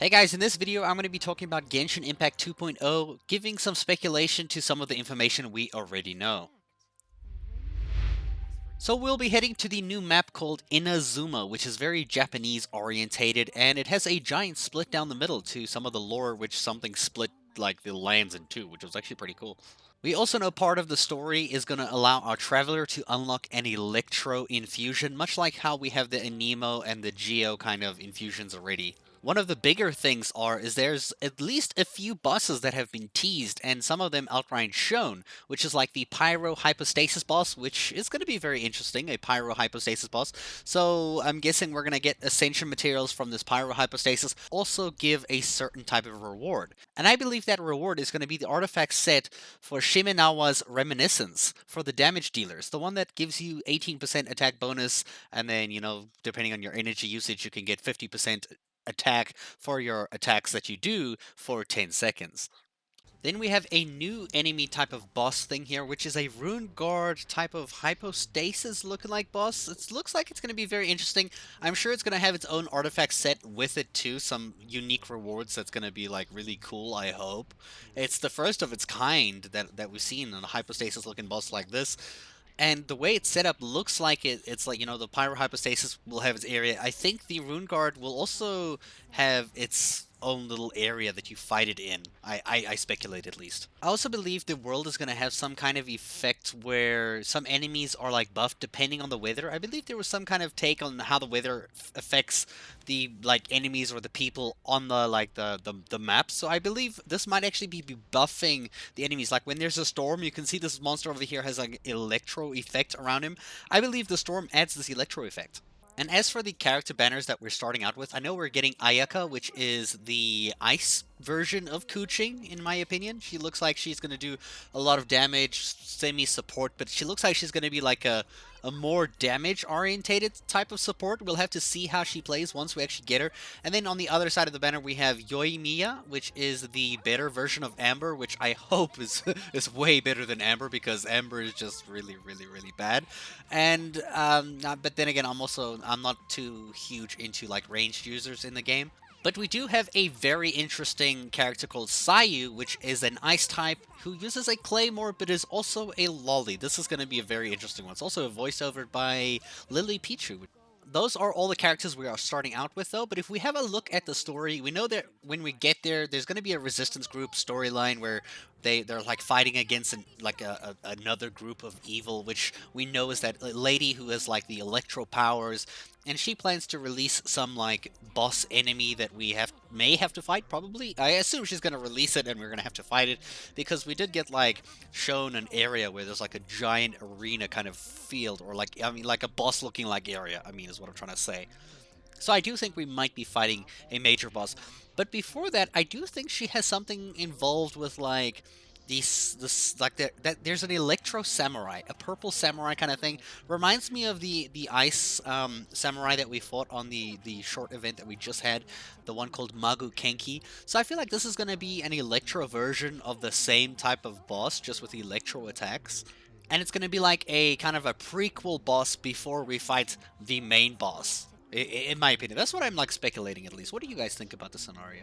Hey guys, in this video I'm going to be talking about Genshin Impact 2.0, giving some speculation to some of the information we already know. So we'll be heading to the new map called Inazuma, which is very Japanese orientated, and it has a giant split down the middle to some of the lore which something split like the lands in two, which was actually pretty cool. We also know part of the story is going to allow our traveler to unlock an electro infusion, much like how we have the Anemo and the Geo kind of infusions already. One of the bigger things is there's at least a few bosses that have been teased, and some of them outright shown, which is like the Pyro Hypostasis boss, which is going to be very interesting, a Pyro Hypostasis boss. So I'm guessing we're going to get Ascension materials from this Pyro Hypostasis, also give a certain type of reward. And I believe that reward is going to be the artifact set for Shimenawa's Reminiscence for the damage dealers, the one that gives you 18% attack bonus, and then, depending on your energy usage, you can get 50% attack for your attacks that you do for 10 seconds. Then we have a new enemy type of boss thing here, which is a Rune Guard type of hypostasis looking like boss. It looks like it's going to be very interesting. I'm sure it's going to have its own artifact set with it too, some unique rewards that's going to be like really cool, I hope. It's the first of its kind that we've seen in a hypostasis looking boss like this. And the way it's set up looks like it's like, the Pyro Hypostasis will have its area. I think the Rune Guard will also have its own little area that you fight it in. I speculate at least. I also believe the world is going to have some kind of effect where some enemies are like buffed depending on the weather. I believe there was some kind of take on how the weather affects the like enemies or the people on the like the map. So I believe this might actually be buffing the enemies. Like when there's a storm, you can see this monster over here has like electro effect around him. I believe the storm adds this electro effect. And as for the character banners that we're starting out with, I know we're getting Ayaka, which is the ice version of Kuching, in my opinion. She looks like she's going to do a lot of damage, semi-support, but she looks like she's going to be like a more damage-orientated type of support. We'll have to see how she plays once we actually get her. And then on the other side of the banner, we have Yoimia, which is the better version of Amber, which I hope is, is way better than Amber, because Amber is just really, really, really bad. And but then again, I'm not too huge into like ranged users in the game. But we do have a very interesting character called Saiyu, which is an ice type who uses a claymore but is also a lolly. This is going to be a very interesting one. It's also voiced over by Lily Pichu. Those are all the characters we are starting out with, though. But if we have a look at the story, we know that when we get there, there's going to be a resistance group storyline where they're like fighting against another group of evil, which we know is that lady who has like the electro powers, and she plans to release some like boss enemy that we may have to fight. Probably, I assume she's going to release it, and we're going to have to fight it, because we did get like shown an area where there's like a giant arena kind of field, or like, I mean, like a boss looking like area, I mean, is what I'm trying to say. So I do think we might be fighting a major boss. But before that, I do think she has something involved with like this like there's an electro samurai, a purple samurai kind of thing. Reminds me of the ice samurai that we fought on the short event that we just had, the one called Magu Kenki. So I feel like this is going to be an electro version of the same type of boss, just with electro attacks. And it's going to be like a kind of a prequel boss before we fight the main boss. In my opinion, that's what I'm like speculating at least. What do you guys think about the scenario?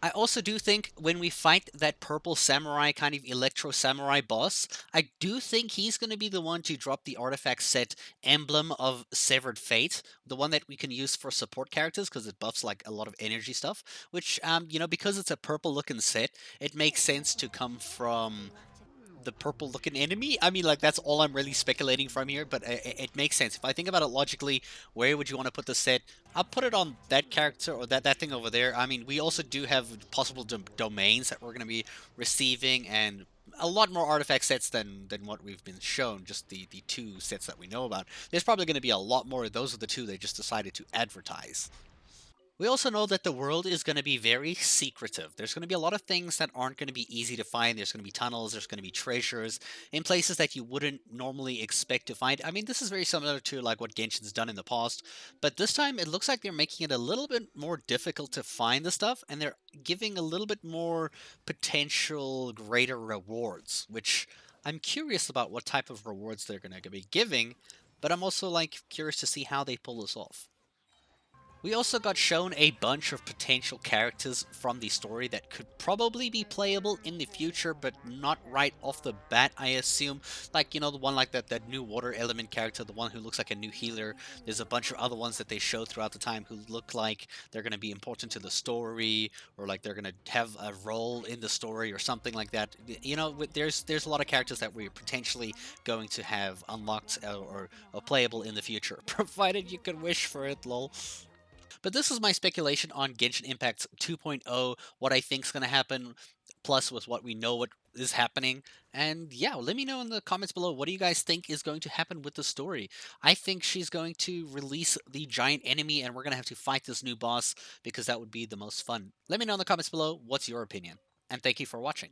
I also do think when we fight that purple samurai kind of electro samurai boss, I do think he's going to be the one to drop the artifact set Emblem of Severed Fate, the one that we can use for support characters because it buffs like a lot of energy stuff, which because it's a purple looking set, it makes sense to come from the purple looking enemy. I mean, like, that's all I'm really speculating from here, but it makes sense. If I think about it logically, where would you want to put the set? I'll put it on that character or that thing over there. I mean, we also do have possible domains that we're going to be receiving, and a lot more artifact sets than what we've been shown, just the two sets that we know about. There's probably going to be a lot more. Those are the two they just decided to advertise. We also know that the world is going to be very secretive. There's going to be a lot of things that aren't going to be easy to find. There's going to be tunnels, there's going to be treasures in places that you wouldn't normally expect to find. I mean, this is very similar to like what Genshin's done in the past, but this time it looks like they're making it a little bit more difficult to find the stuff, and they're giving a little bit more potential greater rewards, which I'm curious about what type of rewards they're going to be giving, but I'm also like curious to see how they pull this off. We also got shown a bunch of potential characters from the story that could probably be playable in the future, but not right off the bat, I assume. Like, the one like that new water element character, the one who looks like a new healer. There's a bunch of other ones that they show throughout the time who look like they're going to be important to the story, or like they're going to have a role in the story or something like that. There's a lot of characters that we're potentially going to have unlocked or playable in the future, provided you can wish for it, lol. But this is my speculation on Genshin Impact 2.0, what I think's going to happen, plus with what we know what is happening. And yeah, let me know in the comments below, what do you guys think is going to happen with the story? I think she's going to release the giant enemy and we're going to have to fight this new boss because that would be the most fun. Let me know in the comments below, what's your opinion? And thank you for watching.